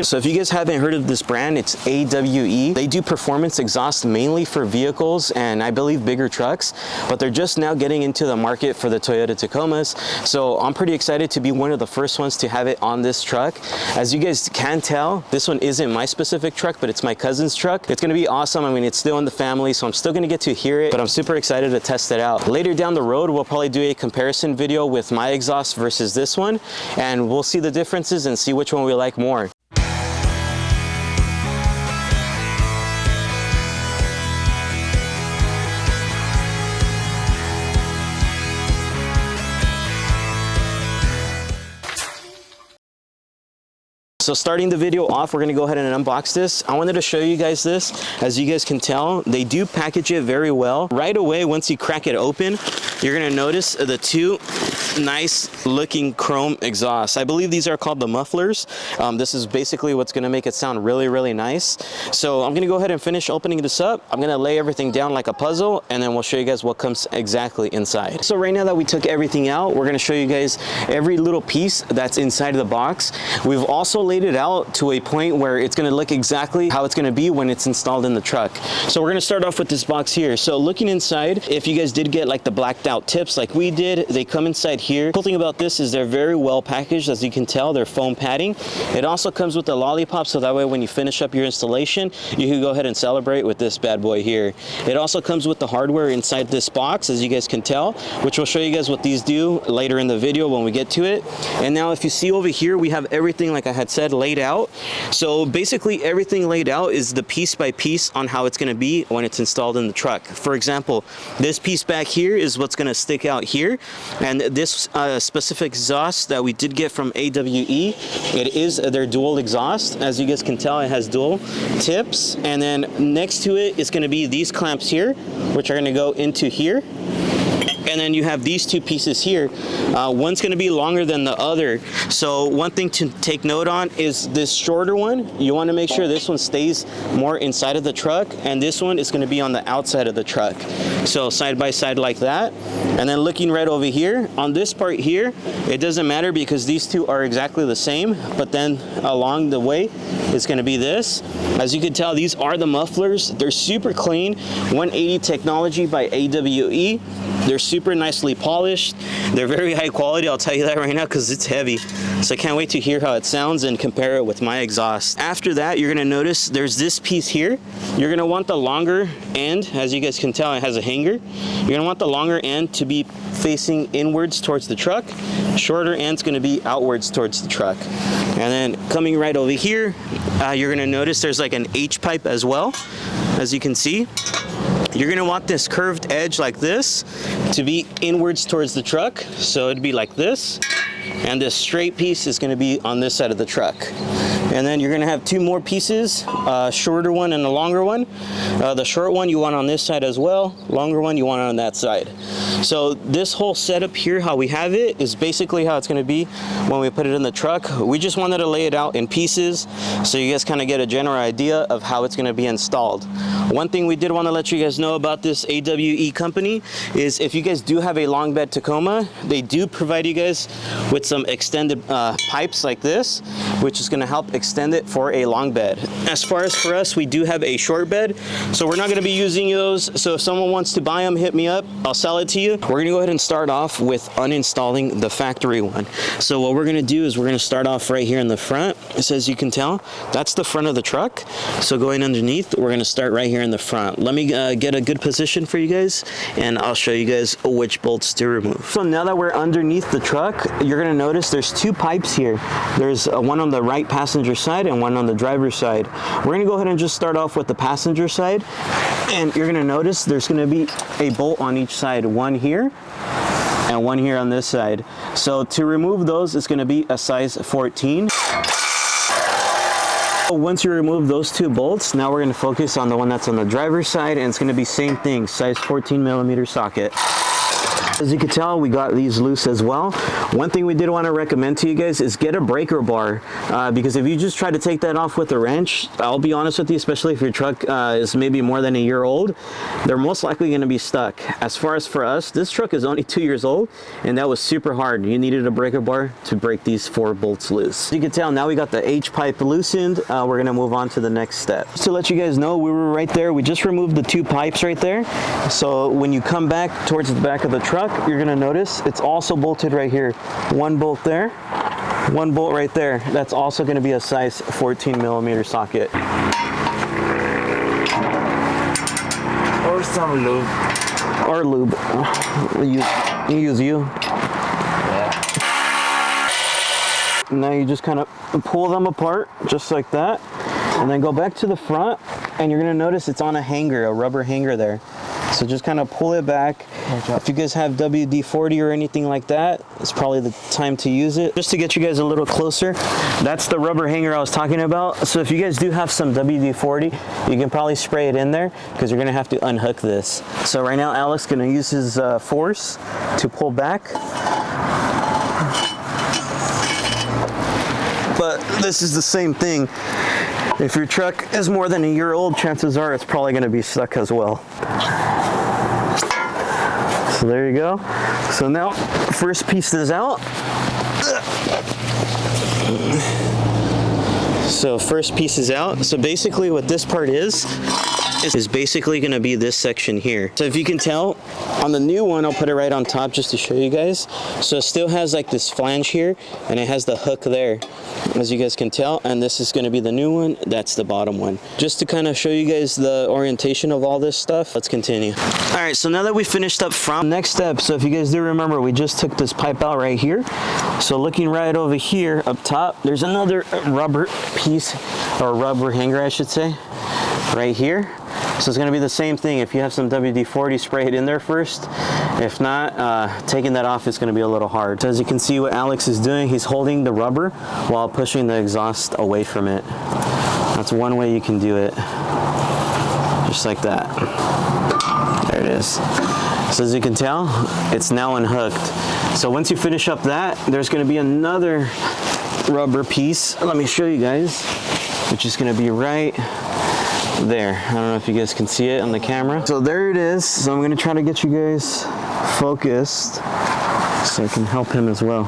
So if you guys haven't heard of this brand, it's AWE. They do performance exhaust mainly for vehicles and I believe bigger trucks, but they're just now getting into the market for the Toyota Tacomas. So I'm pretty excited to be one of the first ones to have it on this truck. As you guys can tell, this one isn't my specific truck, but it's my cousin's truck. It's gonna be awesome. I mean, it's still in the family, so I'm still gonna get to hear it, but I'm super excited to test it out. Later down the road, we'll probably do a comparison video with my exhaust versus this one, and we'll see the differences and see which one we like more. So starting the video off, we're gonna go ahead and unbox this. I wanted to show you guys this. As you guys can tell, they do package it very well. Right away, once you crack it open, you're gonna notice the two nice looking chrome exhausts. I believe these are called the mufflers. This is basically what's gonna make it sound really, really nice. So I'm gonna go ahead and finish opening this up. I'm gonna lay everything down like a puzzle, and then we'll show you guys what comes exactly inside. So right now that we took everything out, we're gonna show you guys every little piece that's inside of the box. We've also laid it out to a point where it's going to look exactly how it's going to be when it's installed in the truck. So we're going to start off with this box here. So looking inside, if you guys did get like the blacked out tips like we did, they come inside here. Cool thing about this is they're very well packaged. As you can tell, they're foam padding. It also comes with a lollipop, so that way when you finish up your installation, you can go ahead and celebrate with this bad boy here. It also comes with the hardware inside this box, as you guys can tell, which will show you guys what these do later in the video when we get to it. And now if you see over here, we have everything, like I had said, laid out. So basically everything laid out is the piece by piece on how it's going to be when it's installed in the truck. For example, this piece back here is what's going to stick out here, and this specific exhaust that we did get from AWE, it is their dual exhaust. As you guys can tell, it has dual tips, and then next to it is going to be these clamps here, which are going to go into here. And then you have these two pieces here. One's going to be longer than the other. So one thing to take note on is this shorter one. You want to make sure this one stays more inside of the truck, and this one is going to be on the outside of the truck. So side by side like that. And then looking right over here, on this part here, it doesn't matter because these two are exactly the same, but then along the way, it's going to be this. As you can tell, these are the mufflers. They're super clean, 180 technology by AWE. They're super nicely polished. They're very high quality, I'll tell you that right now, because it's heavy. So I can't wait to hear how it sounds and compare it with my exhaust. After that, you're gonna notice there's this piece here. You're gonna want the longer end. As you guys can tell, it has a hanger. You're gonna want the longer end to be facing inwards towards the truck. Shorter end's gonna be outwards towards the truck. And then coming right over here, you're gonna notice there's like an H pipe as well, as you can see. You're gonna want this curved edge like this to be inwards towards the truck. So it'd be like this. And this straight piece is gonna be on this side of the truck. And then you're gonna have two more pieces, a shorter one and a longer one. The short one you want on this side as well, longer one you want on that side. So this whole setup here, how we have it, is basically how it's gonna be when we put it in the truck. We just wanted to lay it out in pieces so you guys kind of get a general idea of how it's gonna be installed. One thing we did want to let you guys know about this AWE company is if you guys do have a long bed Tacoma, they do provide you guys with some extended pipes like this, which is going to help extend it for a long bed. As far as for us, we do have a short bed, so we're not going to be using those. So if someone wants to buy them, hit me up, I'll sell it to you. We're going to go ahead and start off with uninstalling the factory one. So what we're going to do is we're going to start off right here in the front. So as you can tell, that's the front of the truck. So going underneath, we're going to start right here in the front. Let me get a good position for you guys, and I'll show you guys which bolts to remove. So now that we're underneath the truck, you're going to notice there's two pipes here. There's one on the right passenger side and one on the driver's side. We're going to go ahead and just start off with the passenger side, and you're going to notice there's going to be a bolt on each side, one here and one here on this side. So to remove those, it's going to be a size 14. Once you remove those two bolts, now we're going to focus on the one that's on the driver's side, and it's going to be same thing, size 14 millimeter socket. As you can tell, we got these loose as well. One thing we did want to recommend to you guys is get a breaker bar, because if you just try to take that off with a wrench, I'll be honest with you, especially if your truck is maybe more than a year old, they're most likely going to be stuck. As far as for us, this truck is only 2 years old, and that was super hard. You needed a breaker bar to break these 4 bolts loose. As you can tell, now we got the H pipe loosened. We're going to move on to the next step. Just to let you guys know, we were right there. We just removed the 2 pipes right there. So when you come back towards the back of the truck, you're going to notice it's also bolted right here. 1 bolt there, 1 bolt right there. That's also going to be a size 14 millimeter socket. Or some lube. Or lube. You use you. Yeah. Now you just kind of pull them apart just like that, and then go back to the front, and you're going to notice it's on a hanger, a rubber hanger there. So just kind of pull it back. If you guys have WD-40 or anything like that, it's probably the time to use it. Just to get you guys a little closer, that's the rubber hanger I was talking about. So if you guys do have some WD-40, you can probably spray it in there, because you're going to have to unhook this. So right now Alex is going to use his force to pull back. But this is the same thing. If your truck is more than a year old, chances are it's probably going to be stuck as well. So there you go. So now first piece is out. So first piece is out. So basically what this part is basically going to be this section here. So if you can tell, on the new one, I'll put it right on top just to show you guys. So it still has like this flange here, and it has the hook there, as you guys can tell. And this is going to be the new one. That's the bottom one. Just to kind of show you guys the orientation of all this stuff, let's continue. All right, so now that we finished up front, next step. So if you guys do remember, we just took this pipe out right here. So looking right over here up top, there's another rubber piece, or rubber hanger I should say, right here. So it's going to be the same thing. If you have some WD-40, spray it in there first. If not, taking that off is going to be a little hard. So as you can see what Alex is doing, he's holding the rubber while pushing the exhaust away from it. That's one way you can do it. Just like that. There it is. So as you can tell, it's now unhooked. So once you finish up that, there's going to be another rubber piece. Let me show you guys, which is going to be right there. I don't know if you guys can see it on the camera. So there it is. So I'm going to try to get you guys focused so I can help him as well.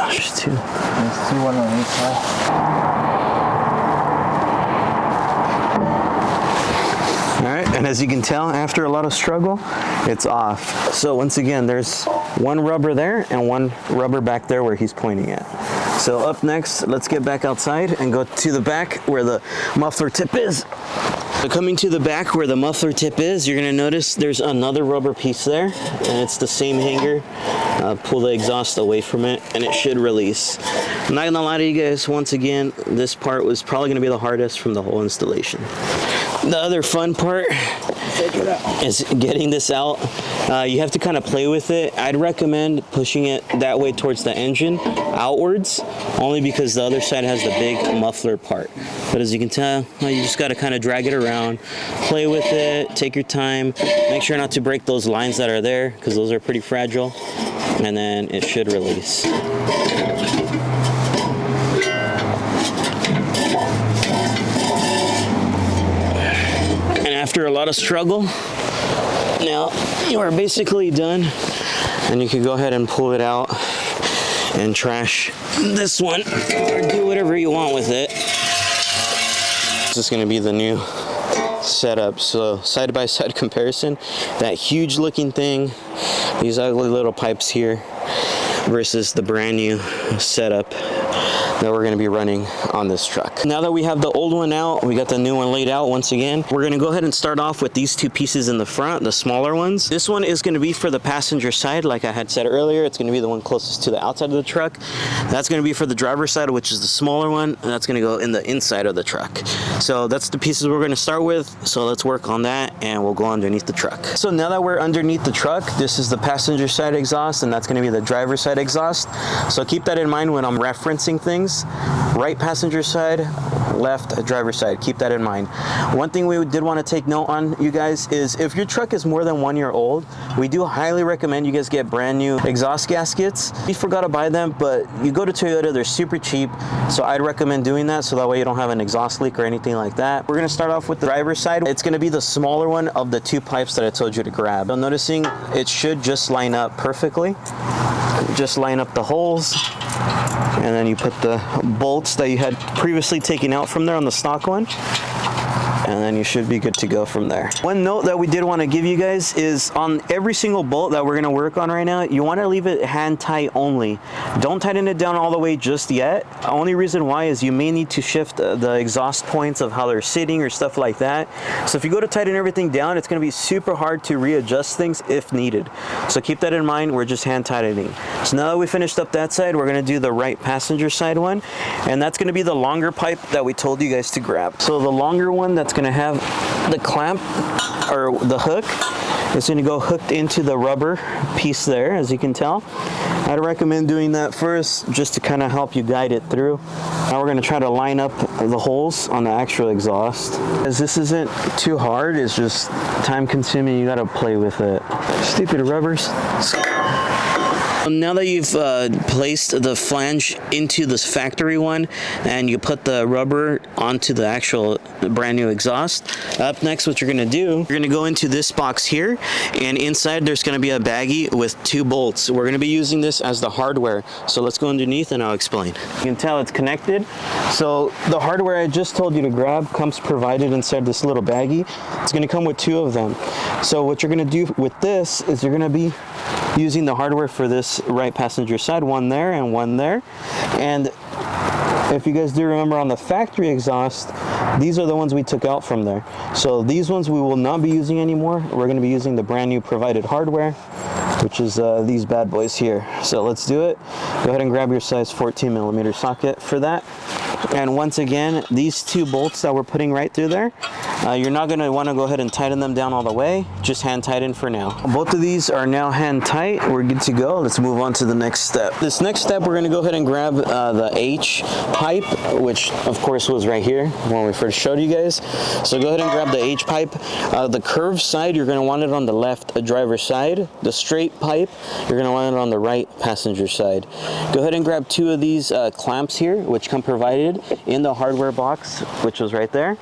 There's 2. There's 2 on each side. And as you can tell, after a lot of struggle, it's off. So once again, there's 1 rubber there and 1 rubber back there where he's pointing at. So up next, let's get back outside and go to the back where the muffler tip is. So coming to the back where the muffler tip is, you're gonna notice there's another rubber piece there, and it's the same hanger. Pull the exhaust away from it, and it should release. I'm not gonna lie to you guys, once again, this part was probably gonna be the hardest from the whole installation. The other fun part is getting this out. You have to kind of play with it. I'd recommend pushing it that way towards the engine, outwards, only because the other side has the big muffler part. But as you can tell, you just got to kind of drag it around, play with it, take your time, make sure not to break those lines that are there, because those are pretty fragile, and then it should release. After a lot of struggle, now you are basically done, and you can go ahead and pull it out and trash this one or do whatever you want with it. This is going to be the new setup. So side-by-side comparison, that huge looking thing, these ugly little pipes here versus the brand new setup that we're going to be running on this truck. Now that we have the old one out, we got the new one laid out once again. We're going to go ahead and start off with these 2 pieces in the front, the smaller ones. This one is going to be for the passenger side, like I had said earlier. It's going to be the one closest to the outside of the truck. That's going to be for the driver's side, which is the smaller one, and that's going to go in the inside of the truck. So that's the pieces we're going to start with. So let's work on that, and we'll go underneath the truck. So now that we're underneath the truck, this is the passenger side exhaust, and that's going to be the driver's side exhaust. So keep that in mind when I'm referencing things. Right passenger side, left driver's side. Keep that in mind. One thing we did want to take note on, you guys, is if your truck is more than 1 year old, we do highly recommend you guys get brand new exhaust gaskets. We forgot to buy them, but you go to Toyota, they're super cheap, so I'd recommend doing that so that way you don't have an exhaust leak or anything like that. We're going to start off with the driver's side. It's going to be the smaller one of the 2 pipes that I told you to grab. I'm noticing it should just line up perfectly. Just line up the holes, and then you put the bolts that you had previously taken out from there on the stock one, and then you should be good to go from there. One note that we did want to give you guys is on every single bolt that we're going to work on right now, you want to leave it hand tight only. Don't tighten it down all the way just yet. The only reason why is you may need to shift the exhaust points of how they're sitting or stuff like that. So if you go to tighten everything down, it's going to be super hard to readjust things if needed. So keep that in mind. We're just hand tightening. So now that we finished up that side, we're going to do the right passenger side one, and that's going to be the longer pipe that we told you guys to grab. So the longer one that's going to have the clamp or the hook, it's going to go hooked into the rubber piece there, as you can tell. I'd recommend doing that first just to kind of help you guide it through. Now we're going to try to line up the holes on the actual exhaust. As this isn't too hard, it's just time consuming. You got to play with it. Stupid rubbers. Now that you've placed the flange into this factory one and you put the rubber onto the actual brand new exhaust, up next what you're going to do, you're going to go into this box here, and inside there's going to be a baggie with 2 bolts. We're going to be using this as the hardware. So let's go underneath and I'll explain. You can tell it's connected. So the hardware I just told you to grab comes provided inside this little baggie. It's going to come with 2 of them. So what you're going to do with this is you're going to be using the hardware for this right passenger side, one there and one there. And if you guys do remember on the factory exhaust, these are the ones we took out from there. So these ones we will not be using anymore. We're going to be using the brand new provided hardware, which is these bad boys here. So let's do it. Go ahead and grab your size 14mm socket for that. And once again, these 2 bolts that we're putting right through there, you're not going to want to go ahead and tighten them down all the way. Just hand tighten for now. Both of these are now hand tight. We're good to go. Let's move on to the next step. This next step, we're going to go ahead and grab the H pipe, which of course was right here when we first showed you guys. So go ahead and grab the H pipe. The curved side, you're going to want it on the left driver's side. The straight pipe, you're going to want it on the right passenger side. Go ahead and grab 2 of these clamps here, which come provided in the hardware box, which was right there.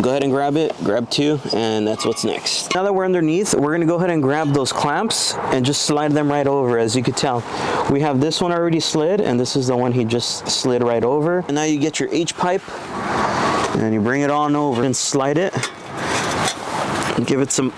Go ahead and grab it, grab 2, and that's what's next. Now that we're underneath, we're gonna go ahead and grab those clamps and just slide them right over. As you can tell, we have this one already slid, and this is the one he just slid right over. And now you get your H pipe, and you bring it on over and slide it. And give it some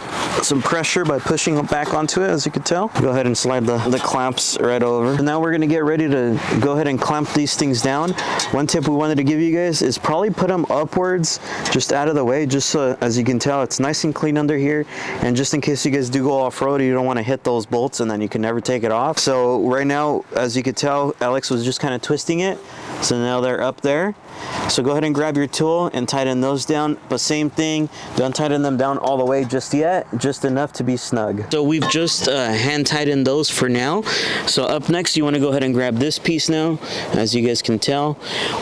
pressure by pushing it back onto it, as you can tell. Go ahead and slide the clamps right over. And now we're gonna get ready to go ahead and clamp these things down. One tip we wanted to give you guys is probably put them upwards, just out of the way, just so, as you can tell, it's nice and clean under here. And just in case you guys do go off-road, you don't wanna hit those bolts and then you can never take it off. So right now, as you can tell, Alex was just kind of twisting it. So now they're up there. So go ahead and grab your tool and tighten those down, but same thing, don't tighten them down all the way just yet, just enough to be snug. So we've just hand tightened those for now. So up next, you want to go ahead and grab this piece now. As you guys can tell,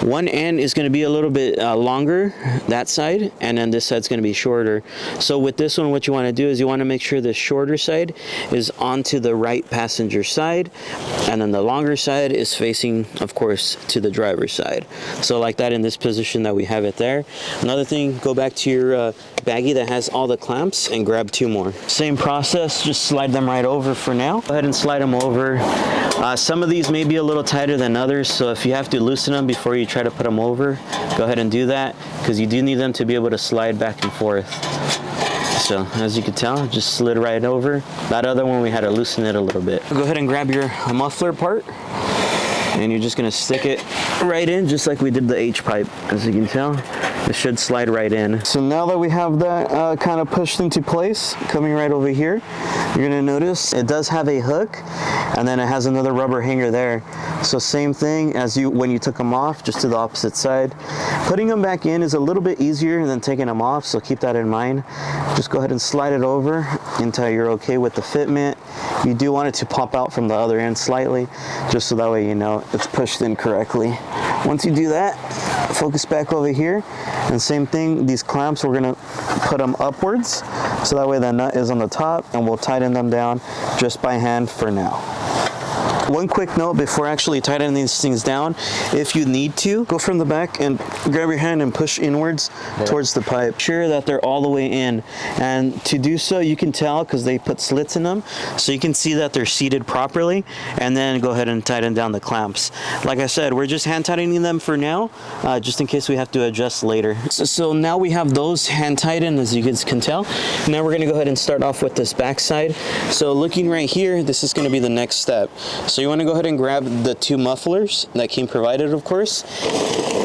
one end is going to be a little bit longer, that side, and then this side's going to be shorter. So with this one, what you want to do is you want to make sure the shorter side is onto the right passenger side, and then the longer side is facing, of course, to the driver's side. So like that in this position that we have it there. Another thing, go back to your baggie that has all the clamps and grab 2 more. Same process, just slide them right over for now. Go ahead and slide them over. Some of these may be a little tighter than others, so if you have to loosen them before you try to put them over, go ahead and do that, because you do need them to be able to slide back and forth. So as you can tell, just slid right over. That other one, we had to loosen it a little bit. Go ahead and grab your muffler part, and you're just gonna stick it right in, just like we did the H pipe. As you can tell, it should slide right in. So now that we have that kind of pushed into place, coming right over here, you're gonna notice it does have a hook, and then it has another rubber hanger there. So same thing as when you took them off, just to the opposite side. Putting them back in is a little bit easier than taking them off, so keep that in mind. Just go ahead and slide it over until you're okay with the fitment. You do want it to pop out from the other end slightly, just so that way you know it's pushed in correctly. Once you do that, focus back over here, and same thing, these clamps, we're gonna put them upwards, so that way the nut is on the top, and we'll tighten them down just by hand for now. One quick note before actually tightening these things down, if you need to, go from the back and grab your hand and push inwards towards the pipe. Sure that they're all the way in, and to do so you can tell because they put slits in them, so you can see that they're seated properly, and then go ahead and tighten down the clamps. Like I said, we're just hand tightening them for now, just in case we have to adjust later. So now we have those hand tightened, as you guys can tell. Now we're going to go ahead and start off with this back side. So looking right here, this is going to be the next step. So you want to go ahead and grab the 2 mufflers that came provided, of course.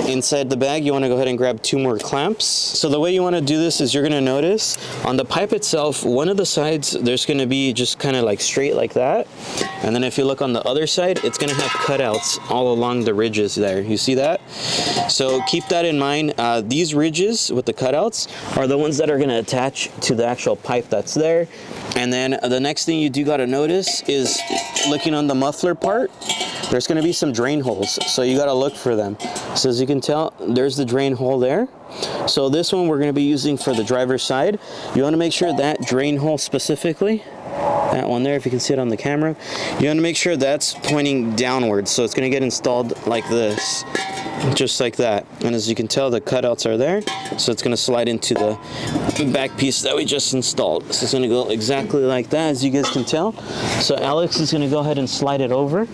Inside the bag, you want to go ahead and grab 2 more clamps. So the way you want to do this is you're going to notice on the pipe itself, one of the sides, there's going to be just kind of like straight like that. And then if you look on the other side, it's going to have cutouts all along the ridges there. You see that? So keep that in mind. These ridges with the cutouts are the ones that are going to attach to the actual pipe that's there. And then the next thing you do got to notice is looking on the muffler part, there's going to be some drain holes, so you got to look for them. So as you can tell, there's the drain hole there. So this one we're going to be using for the driver's side. You want to make sure that drain hole specifically, that one there, if you can see it on the camera, you want to make sure that's pointing downwards, so it's going to get installed like this, just like that. And as you can tell, the cutouts are there, so it's going to slide into the back piece that we just installed. So it's going to go exactly like that, as you guys can tell. So Alex is going to go ahead and slide it over.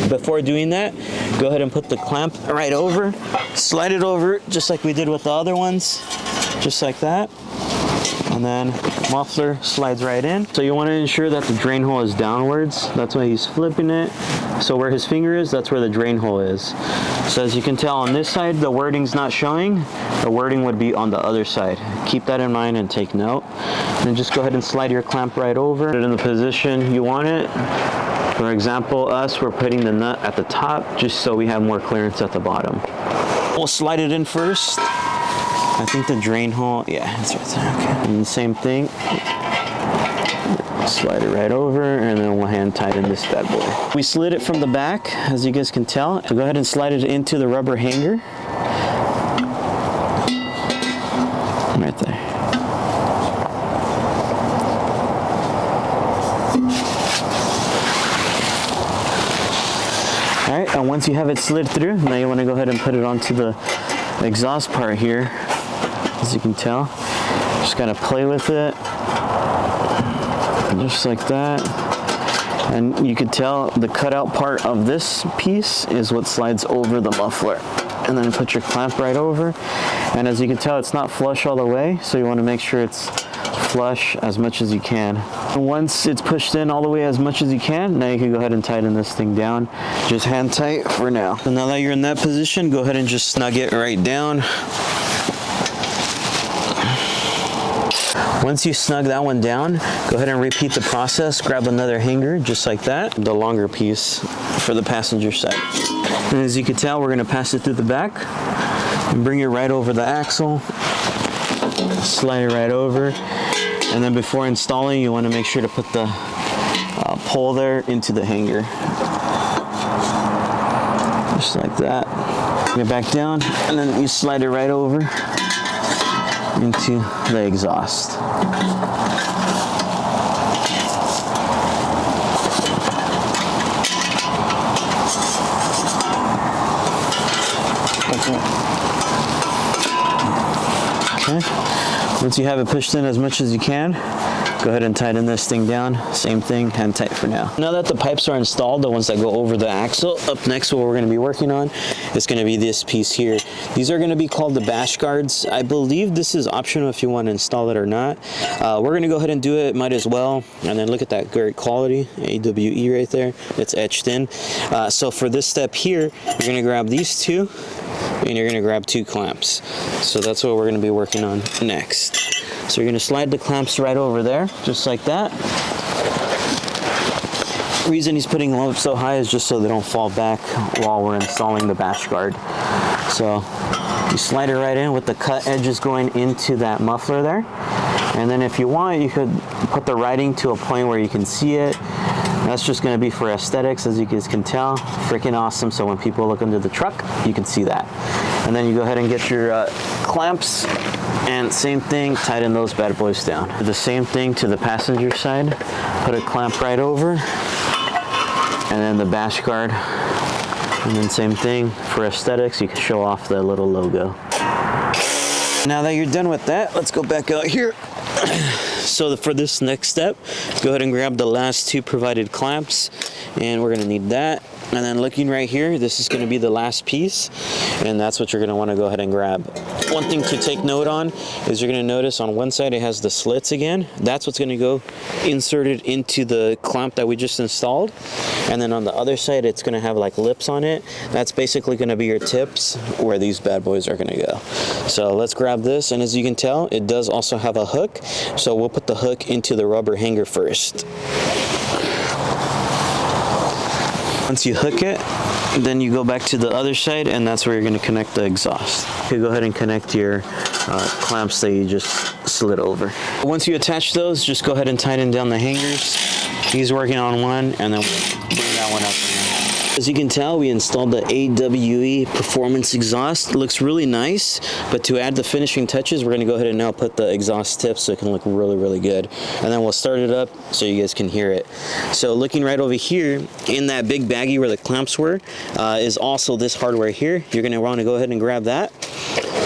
Before doing that, go ahead and put the clamp right over, slide it over just like we did with the other ones, just like that. And then muffler slides right in. So you want to ensure that the drain hole is downwards. That's why he's flipping it. So where his finger is, that's where the drain hole is. So as you can tell on this side, the wording's not showing. The wording would be on the other side. Keep that in mind and take note. And then just go ahead and slide your clamp right over. Put it in the position you want it. For example, we're putting the nut at the top just so we have more clearance at the bottom. We'll slide it in first. I think the drain hole, yeah, it's right there. Okay. And the same thing. Slide it right over, and then we'll hand tighten this bad boy. We slid it from the back, as you guys can tell. So go ahead and slide it into the rubber hanger. Right there. All right, and once you have it slid through, now you want to go ahead and put it onto the exhaust part here. As you can tell, just gotta play with it, just like that. And you can tell the cutout part of this piece is what slides over the muffler. And then put your clamp right over. And as you can tell, it's not flush all the way, so you want to make sure it's flush as much as you can. And once it's pushed in all the way as much as you can, now you can go ahead and tighten this thing down. Just hand tight for now. So now that you're in that position, go ahead and just snug it right down. Once you snug that one down, go ahead and repeat the process. Grab another hanger just like that, the longer piece for the passenger side. And as you can tell, we're gonna pass it through the back and bring it right over the axle. Slide it right over. And then before installing, you wanna make sure to put the pole there into the hanger. Just like that. Bring it back down, and then you slide it right over into the exhaust. Okay. Once you have it pushed in as much as you can, Go ahead and tighten this thing down. Same thing, hand tight for now. Now that the pipes are installed, the ones that go over the axle, up next what we're going to be working on is going to be this piece here. These are going to be called the bash guards. I believe this is optional if you want to install it or not. We're going to go ahead and do it, might as well. And then look at that great quality, AWE right there. It's etched in. So for this step here, you're going to grab these two and you're going to grab 2 clamps. So that's what we're going to be working on next. So you're going to slide the clamps right over there, just like that. The reason he's putting them up so high is just so they don't fall back while we're installing the bash guard. So you slide it right in with the cut edges going into that muffler there. And then if you want, you could put the writing to a point where you can see it. That's just going to be for aesthetics, as you guys can tell. Freaking awesome. So when people look under the truck, you can see that. And then you go ahead and get your clamps, and same thing, tighten those bad boys down. Do the same thing to the passenger side. Put a clamp right over, and then the bash guard. And then same thing for aesthetics, you can show off the little logo. Now that you're done with that, let's go back out here. So for this next step, go ahead and grab the last 2 provided clamps, and we're going to need that. And then looking right here, this is going to be the last piece, and that's what you're going to want to go ahead and grab. One thing to take note on is you're going to notice on one side it has the slits again. That's what's going to go inserted into the clamp that we just installed. And then on the other side, it's going to have like lips on it. That's basically going to be your tips where these bad boys are going to go. So let's grab this, and as you can tell, it does also have a hook. So we'll put the hook into the rubber hanger first. Once you hook it, then you go back to the other side, and that's where you're going to connect the exhaust. You go ahead and connect your clamps that you just slid over. Once you attach those, just go ahead and tighten down the hangers. He's working on one, and then bring that one up. As you can tell, we installed the AWE performance exhaust. It looks really nice, but to add the finishing touches, we're going to go ahead and now put the exhaust tips so it can look really, really good. And then we'll start it up so you guys can hear it. So looking right over here, in that big baggie where the clamps were, is also this hardware here. You're going to want to go ahead and grab that.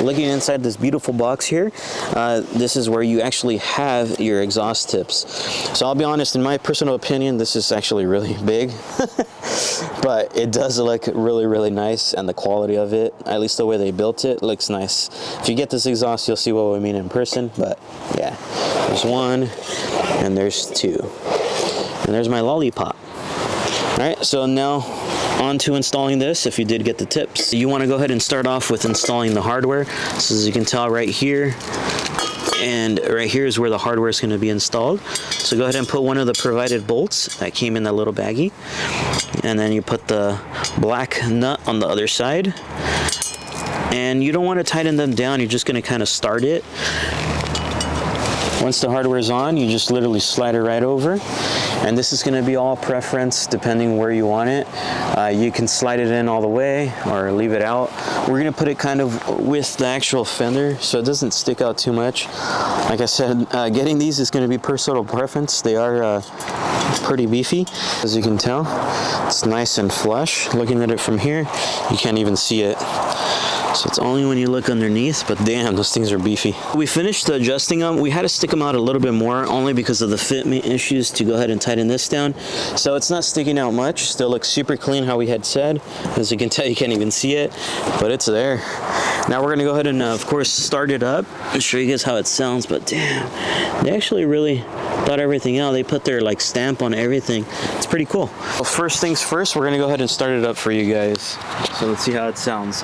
Looking inside this beautiful box here, this is where you actually have your exhaust tips. So I'll be honest, in my personal opinion, this is actually really big. But it does look really, really nice, and the quality of it, at least the way they built it, looks nice. If you get this exhaust, you'll see what we mean in person, but yeah. There's 1, and there's 2. And there's my lollipop. All right, so now on to installing this. If you did get the tips, you want to go ahead and start off with installing the hardware. So as you can tell right here, and right here is where the hardware is going to be installed. So go ahead and put one of the provided bolts that came in that little baggie, and then you put the black nut on the other side, and you don't want to tighten them down. You're just going to kind of start it. Once the hardware is on, you just literally slide it right over. And this is going to be all preference depending where you want it. You can slide it in all the way or leave it out. We're going to put it kind of with the actual fender so it doesn't stick out too much. Like I said, getting these is going to be personal preference. They are pretty beefy, as you can tell. It's nice and flush. Looking at it from here, you can't even see it. So it's only when you look underneath, but damn, those things are beefy. We finished adjusting them. We had to stick them out a little bit more, only because of the fitment issues, to go ahead and tighten this down. So it's not sticking out much. Still looks super clean how we had said. As you can tell, you can't even see it, but it's there. Now we're gonna go ahead and, of course, start it up and show you guys how it sounds, but damn, they actually really thought everything out. They put their like stamp on everything. It's pretty cool. Well, first things first, we're gonna go ahead and start it up for you guys. So let's see how it sounds.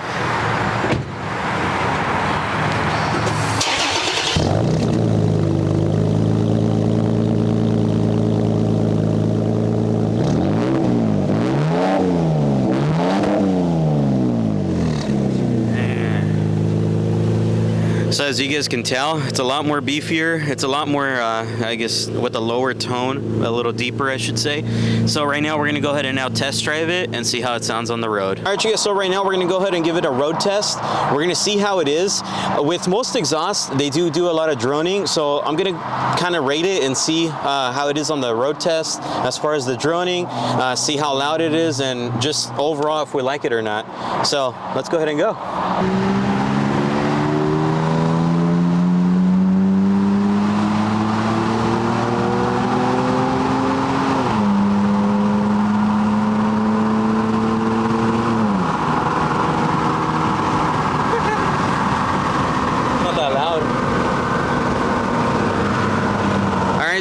So as you guys can tell, it's a lot more beefier. It's a lot more, I guess, with a lower tone, a little deeper, I should say. So right now we're gonna go ahead and now test drive it and see how it sounds on the road. All right, you guys, so right now we're gonna go ahead and give it a road test. We're gonna see how it is. With most exhausts, they do a lot of droning. So I'm gonna kind of rate it and see how it is on the road test as far as the droning, see how loud it is, and just overall if we like it or not. So let's go ahead and go.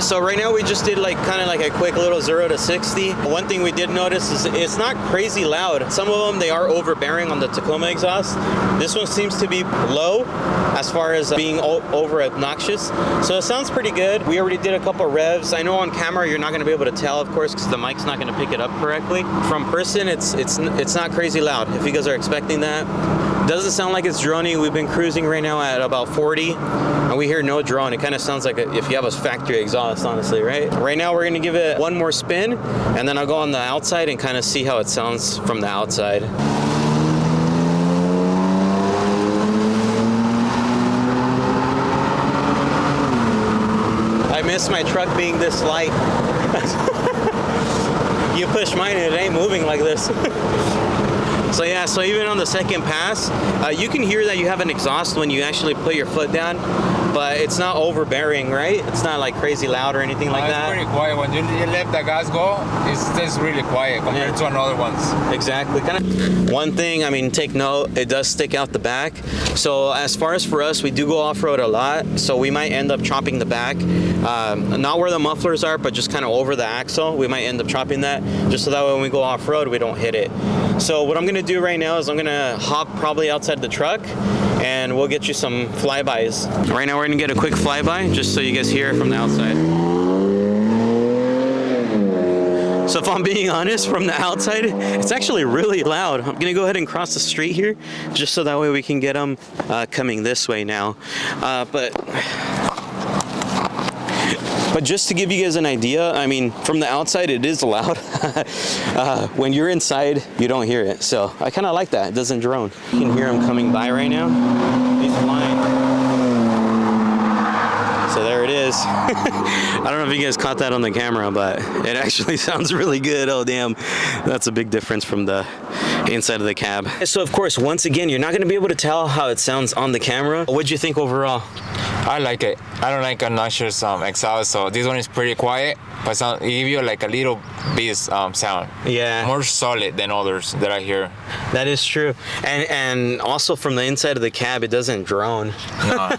right, so right now we just did like kind of like a quick little 0 to 60. One thing we did notice is it's not crazy loud. Some of them, they are overbearing on the Tacoma exhaust. This one seems to be low as far as being over obnoxious. So it sounds pretty good. We already did a couple revs. I know on camera you're not going to be able to tell, of course, because the mic's not going to pick it up correctly. From person, it's not crazy loud. If you guys are expecting that. Doesn't sound like it's droning. We've been cruising right now at about 40 and we hear no drone. It kind of sounds like if you have a factory exhaust, honestly, right? Right now we're gonna give it one more spin and then I'll go on the outside and kind of see how it sounds from the outside. I miss my truck being this light. You push mine and it ain't moving like this. So yeah, so even on the second pass, you can hear that you have an exhaust when you actually put your foot down, but it's not overbearing, right? It's not like crazy loud or anything like that. It's pretty quiet. When you let the gas go, it stays really quiet compared to another ones. Exactly. Kind of one thing, I mean, take note, it does stick out the back. So as far as for us, we do go off-road a lot, so we might end up chopping the back. Not where the mufflers are, but just kind of over the axle. We might end up chopping that, just so that when we go off-road, we don't hit it. So what I'm gonna do right now is I'm gonna hop probably outside the truck and we'll get you some flybys. Right now we're gonna get a quick flyby just so you guys hear it from the outside. So if I'm being honest, from the outside, it's actually really loud. I'm gonna go ahead and cross the street here just so that way we can get them coming this way now. But just to give you guys an idea, I mean, from the outside, it is loud. When you're inside, you don't hear it. So I kind of like that. It doesn't drone. You can hear them coming by right now. He's flying. So there it is. I don't know if you guys caught that on the camera, but it actually sounds really good. Oh, damn. That's a big difference from the inside of the cab. So, of course, once again, you're not going to be able to tell how it sounds on the camera. What'd you think overall? I like it. I don't like obnoxious exhaust, so this one is pretty quiet, but it give you like a little bit sound. Yeah. More solid than others that I hear. That is true. And also from the inside of the cab, it doesn't drone. No.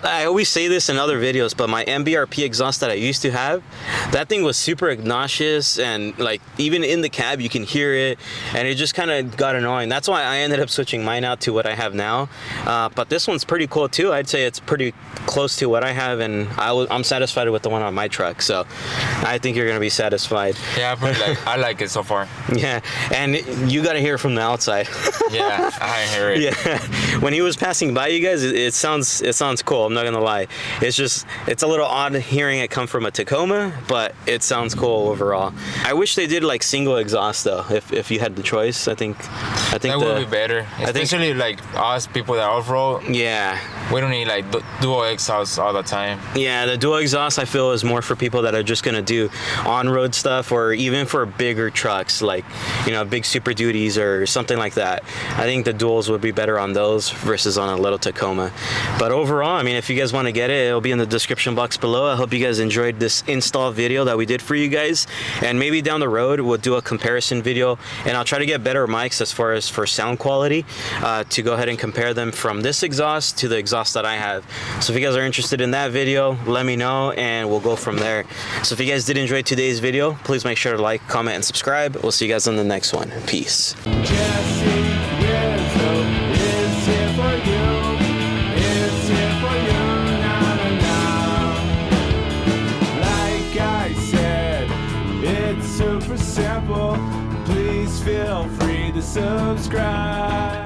I always say this in other videos, but my MBRP exhaust that I used to have, that thing was super obnoxious, and like even in the cab you can hear it, and it just kind of got annoying. That's why I ended up switching mine out to what I have now. But this one's pretty cool too. I'd say it's pretty close to what I have, and I'm satisfied with the one on my truck, so I think you're gonna be satisfied. Yeah, I like it so far. Yeah, and you gotta hear it from the outside. Yeah, I hear it. Yeah, when he was passing by you guys, it sounds cool. I'm not gonna lie. It's a little odd hearing it come from a Tacoma, but it sounds cool overall. I wish they did like single exhaust though. If you had the choice, I think that would be better. Especially like us people that off-road. Yeah, we don't need like dual exhaust all the time. Yeah, the dual exhaust I feel is more for people that are just gonna do on-road stuff, or even for bigger trucks like, you know, big Super Duties or something like that. I think the duals would be better on those versus on a little Tacoma. But overall, I mean, if you guys want to get it, it'll be in the description box below. I hope you guys enjoyed this install video that we did for you guys, and maybe down the road we'll do a comparison video, and I'll try to get better mics as far as for sound quality to go ahead and compare them from this exhaust to the exhaust that I have. So if you guys are interested in that video, let me know and we'll go from there. So if you guys did enjoy today's video, please make sure to like, comment, and subscribe. We'll see you guys on the next one. Peace. JesseRizo is here for you. It's here for you. Like I said, it's super simple. Please feel free to subscribe.